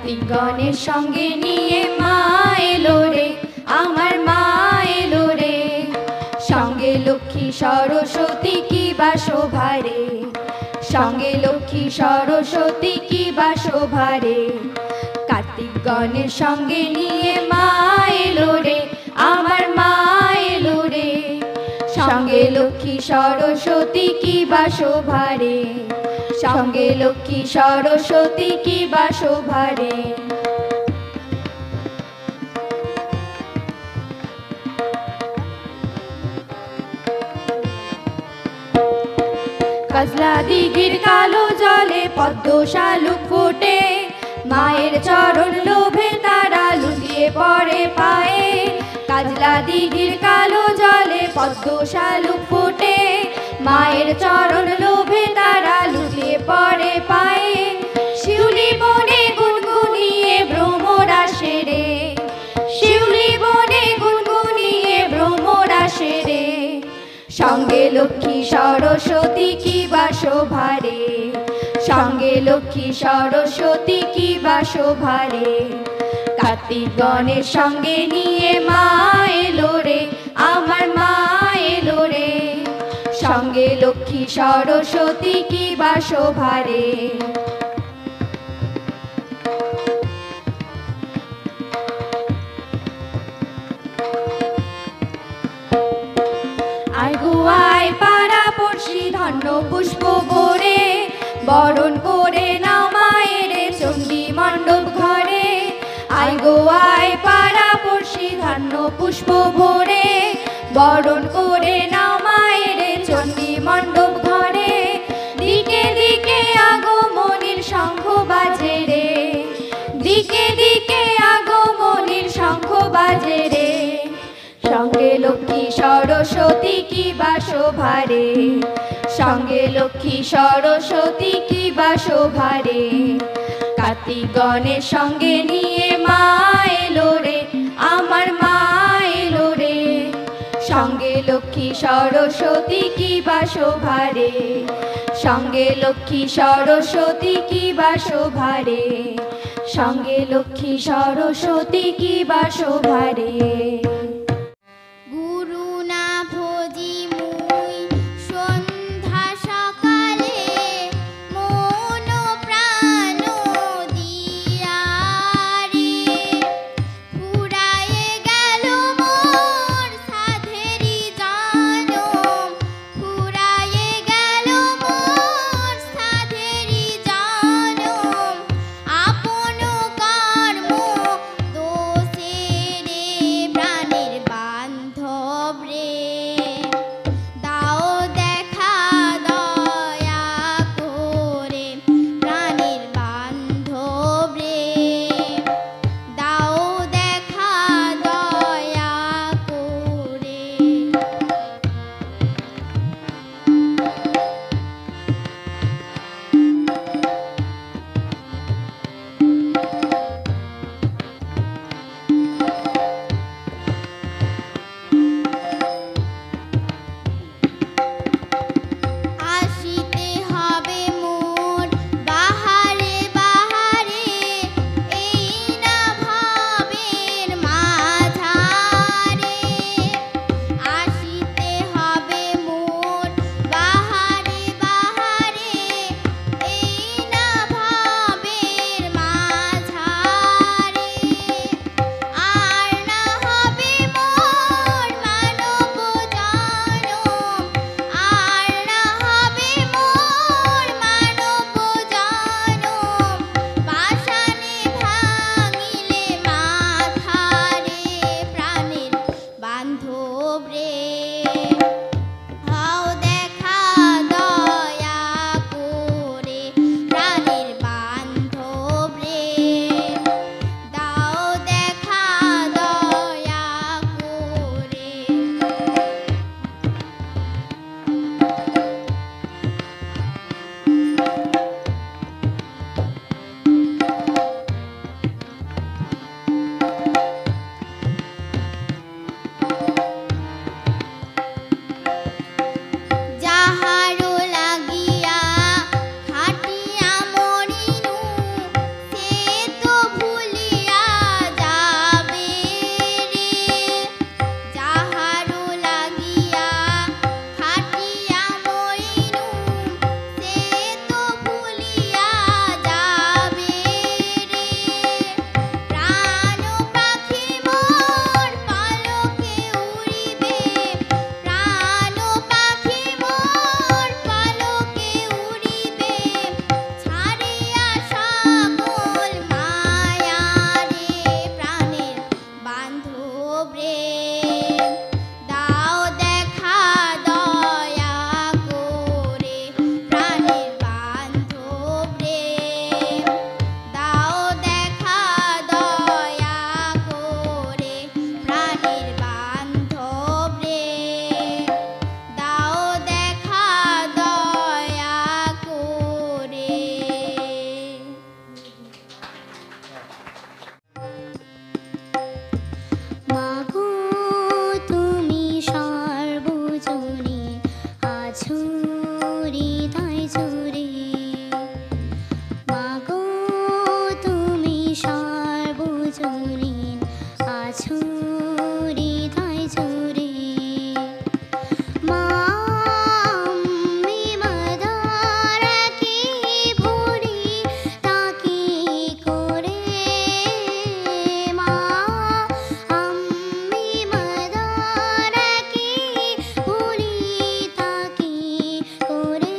কার্তিক গণের সঙ্গে নিয়ে মা এলো রে, আমার মা এলো রে। সঙ্গে লক্ষ্মী সরস্বতী কি বা শোভা রে, সঙ্গে লক্ষ্মী সরস্বতী কি বা শোভা রে। কার্তিক গণের সঙ্গে নিয়ে মা এলো রে, আমার মা এলো রে। সঙ্গে লক্ষ্মী সরস্বতী কি বা শোভা রে, সঙ্গে লক্ষ্মী সরস্বতী কি বা শোভা রে। কাজলা দিঘির কালো জলে পদ্ম শালুক ফোটে, মায়ের চরণ লোভে তারা লুটিয়ে পড়ে পায়ে। কাজলা দিঘির কালো জলে পদ্ম শালুক ফোটে, মায়ের চরণ লোভে তারা লুটিয়ে পড়ে পায়ে। শিউলি বনে গুনগুনিয়ে ভ্রমর আসে রে, শিউলি বনে গুনগুনিয়ে ভ্রমর আসে রে। সঙ্গে লক্ষ্মী সরস্বতী কি বা শোভা রে, সঙ্গে লক্ষ্মী সরস্বতী কি বা শোভা রে। কার্তিক গণের সঙ্গে নিয়ে মা এলো রে, আমার মা এলো রে। সঙ্গে লক্ষ্মী সরস্বতী কি বা শোভা রে। আয় গো আয় পাড়া পড়শি ধন্য পুষ্প ভরে, বরণ করে নাও মায়ের চণ্ডী মণ্ডপ ঘরে। আয় গো আয় পাড়া পড়শি ধন্য পুষ্প ভরে, বরণ করে নাও মায়ের চণ্ডী মণ্ডপ ঘরে। দিকে দিকে আগমনীর শঙ্খ বাজে রে, দিকে দিকে আগমনীর শঙ্খ বাজে রে। সঙ্গে লক্ষ্মী সরস্বতী কি বা শোভা রে, সঙ্গে লক্ষ্মী সরস্বতী কি বা শোভা রে। কার্তিক গণের সঙ্গে নিয়ে মা এলো রে, আমার মা এলো রে। সঙ্গে লক্ষ্মী সরস্বতী কি বা শোভা রে, সঙ্গে লক্ষ্মী সরস্বতী কি বা শোভা রে। সঙ্গে লক্ষ্মী সরস্বতী কি বা শোভা রে। গুরু না ভজি মুই সন্ধ্যা সকালে, মন প্রাণ দিয়া রে। ফুরায়ে গেল মোর সাধেরি জনম, ফুরায়ে গেল মোর সাধেরি জনম। আপন কর্ম দোষে রে প্রাণে সর্বজনীন আছো হৃদয় জুড়ে। মা আমি মাদারাকে ভুলি তাকে করে। মা আমি মাদারাকে ভুলি তাকে করে।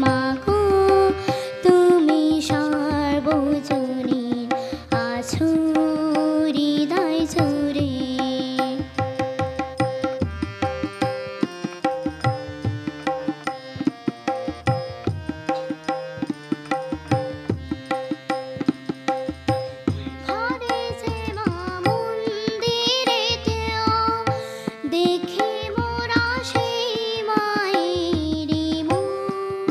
মা গো তুমি সর্বজনীন আছো হৃদয় জুড়ে। ঘরে যে মা মন্দিরেতেও দেখি মোরা সেই মায়েরই মুখ।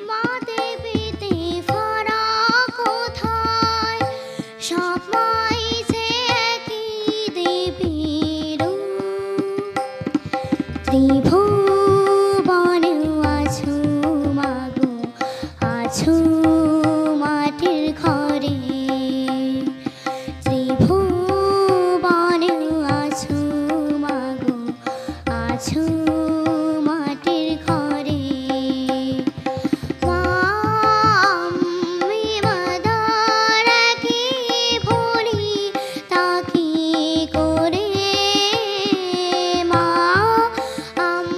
মা দেবীতে ফারাক কোথায়, সব মাই যে একই দেবীর রূপ। ত্রিভুবনে আছো মা গো, আছো মাটির ঘরে। ত্রিভুবনে আছো মা গো, আছো মাটির ঘরে। মা আমি মাদারাকে ভুলি তাকে করে। মা আমি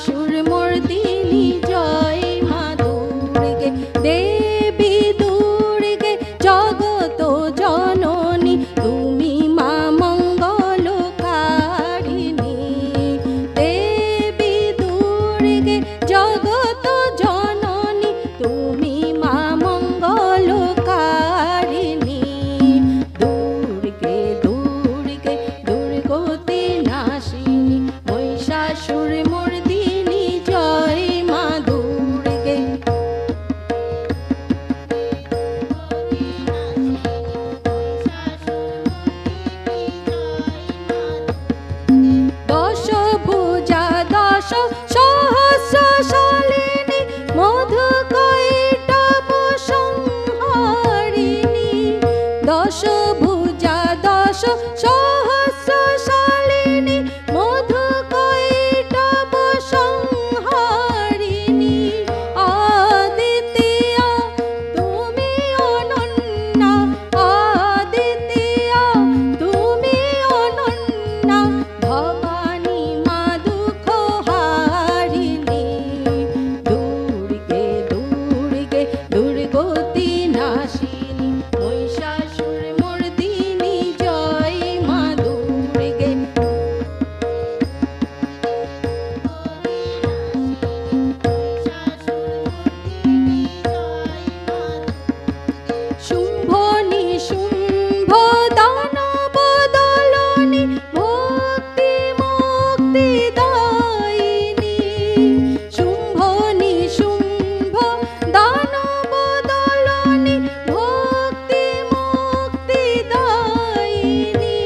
মহিষাসুরমর্দিনী জয় মা দুর্গে দেবী দুর্গে জগত জননী তুমি মা মঙ্গলকারিণী দেবী দুর্গে জগত জননী তুমি মা মঙ্গলকারিণী দুর্গে দুর্গে দুর্গতি নাশিনী মহিষাসুরমর্দিনী জয় মা দুর্গে দশ ভুজা দশ সহস্র শালিনী মধু কৈটব সংহারিণী দশ ভুজা দশ সহস্র শালিনী মধু কৈটব সংহারিণী আদিত্য তুমি অনন্যা আদিত্য তুমি অনন্যা ভবানী মা দুঃখ হারিণী দুর্গে দুর্গে দুর্গতি নাশিনী মহিষাসুরমর্দিনী জয় মা দুর্গে শুম্ভ নিশুম্ভ দানব দলনী ভক্তি মুক্তি দায়িনী শুম্ভ নিশুম্ভ দানব দলনী ভক্তি মুক্তি দায়িনী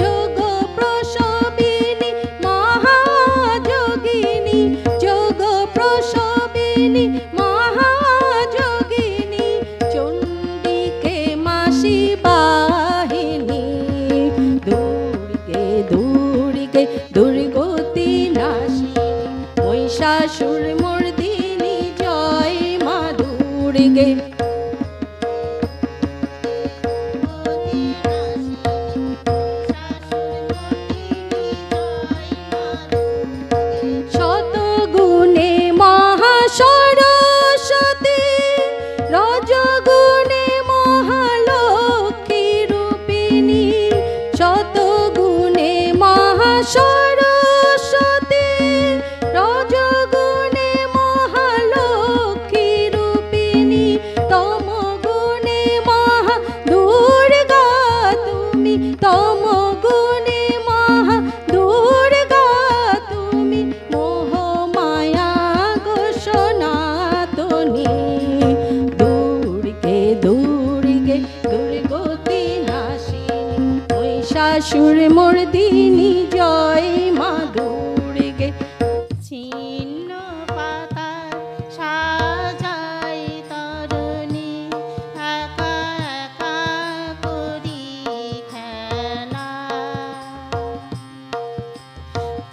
যোগ প্রসবিনী মহাযোগিনী যোগ প্রসবিনী মহাযোগিনী চণ্ডিকে মাসি বাহিনী দুর্গে দুর্গে দুর্গতি নাশিনী মহিষাসুরমর্দিনী জয় মা দুর্গে শতগুণে মহাসরস্বতী রজগুণে মহালক্ষ্মী রূপিণী শতগুণে মহাসরস্বতী রজগুণে মহালক্ষ্মী রূপিণী তমগুণে মহা দুর্গা তুমি তমগুণে মহা দুর্গা তুমি মোহমায়া গো সনাতনী দুর্গে দুর্গে দুর্গতি নাশিনী মহিষাসুরমর্দিনী জয় মা দুর্গে ছিন্ন পাতা সাজাই তরুণী একা একা করি খেলা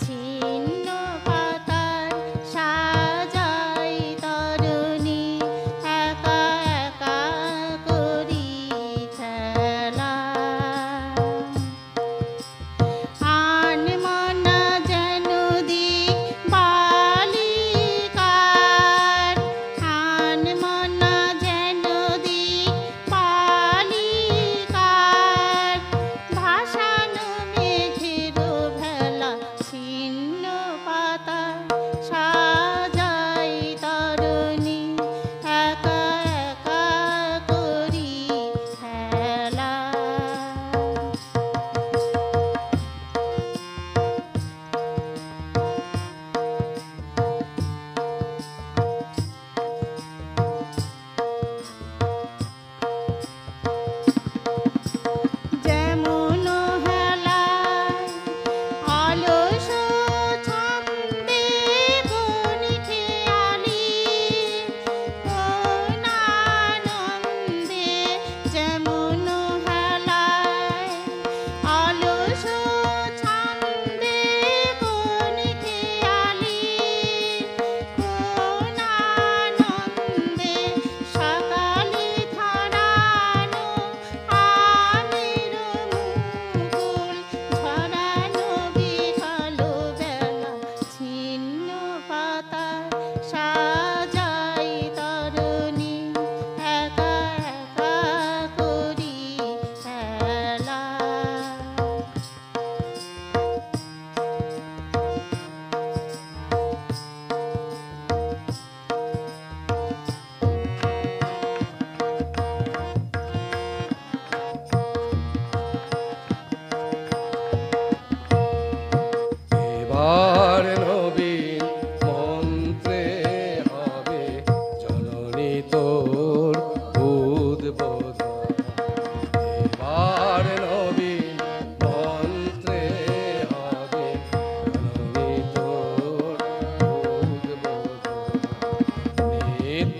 ছিন্ন পাতার সাজাই তরুণী একা একা করি খেলা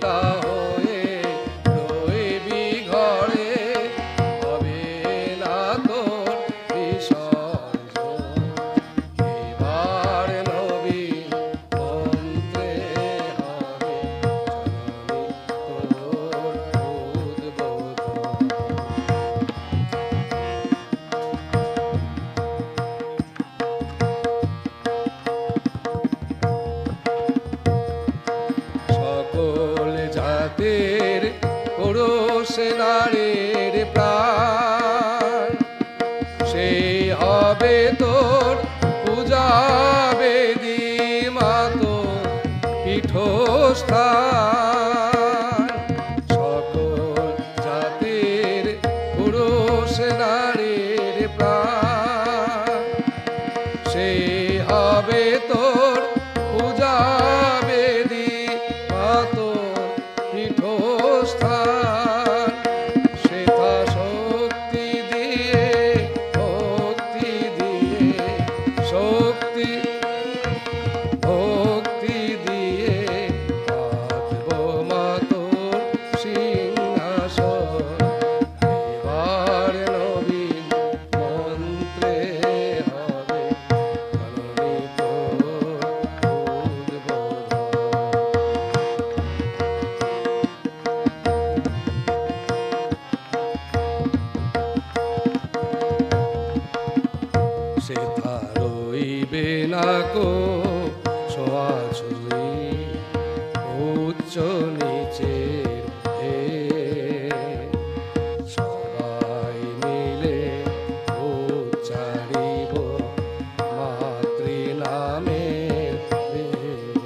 পিতা হয়ে রইবি ঘরে, হবে না তোর বিসর্জন। এবার নবীন মন্ত্রে হবে জননী তোর উদ্বোধন। সকল জাতের পুরুষ নারীর প্রাণ, সেই হবে তোর পূজা বেদী মা তোর পীঠস্থান। সকল জাতির পুরুষ নারীর প্রাণ, সেই হবে তোর পূজা বেদী মা তোর পীঠস্থান। সেথা শক্তি দিয়ে ভক্তি দিয়ে শক্তি ভক্তি দিয়ে পাতব মা তোর সিংহাসন। এবার নবীন মন্ত্রে হবে জননী তোর উদ্বোধন। সেথা রইবে না কো ছোঁয়াছুঁয়ি, উচ্চ নিচের ভেদ। সবাই মিলে উচ্চারিব মাতৃনামের বেদ।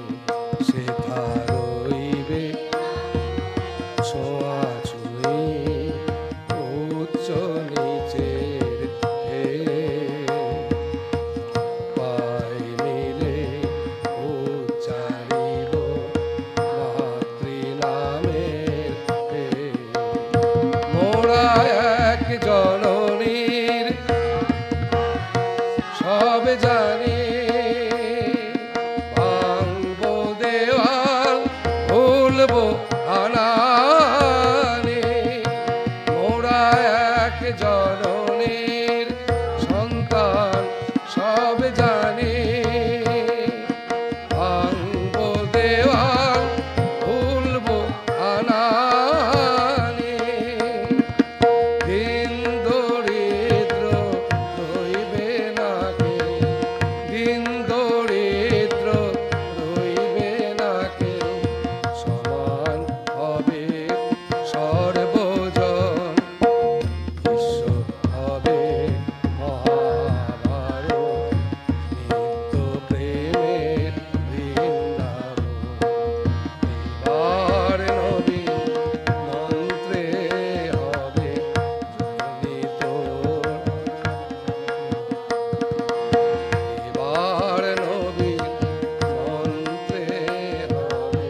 সেথা রইবে ছোঁয়াছুঁয়ি, উচ্চ নিচের ভেদ। সবাই মিলে উচ্চারিব মাতৃনামের বেদ। মোরা এক জননীর সব জানি, ভাঙব দেওয়াল ভুলব আনানে। মোরা এক জননীর সন্তান সব জানি, ভাঙব দেওয়াল ভুলব আনানে। দিন দরিদ্র রইবে না কেউ, দিন দরিদ্র রইবে না কেউ, সমান হবে সর্বজন। বিশ্ব হবে মহাভারত, নিত্য প্রেমের বৃন্দাবন। এবার নবীন মন্ত্রে হবে জননী তোর। এবার নবীন মন্ত্রে হবে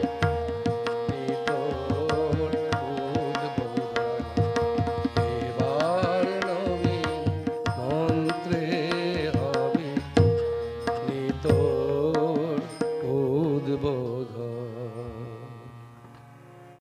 জননী তোর উদ্বোধন। এবার নবীন মন্ত্রে হবে জননী তোর উদ্বোধন।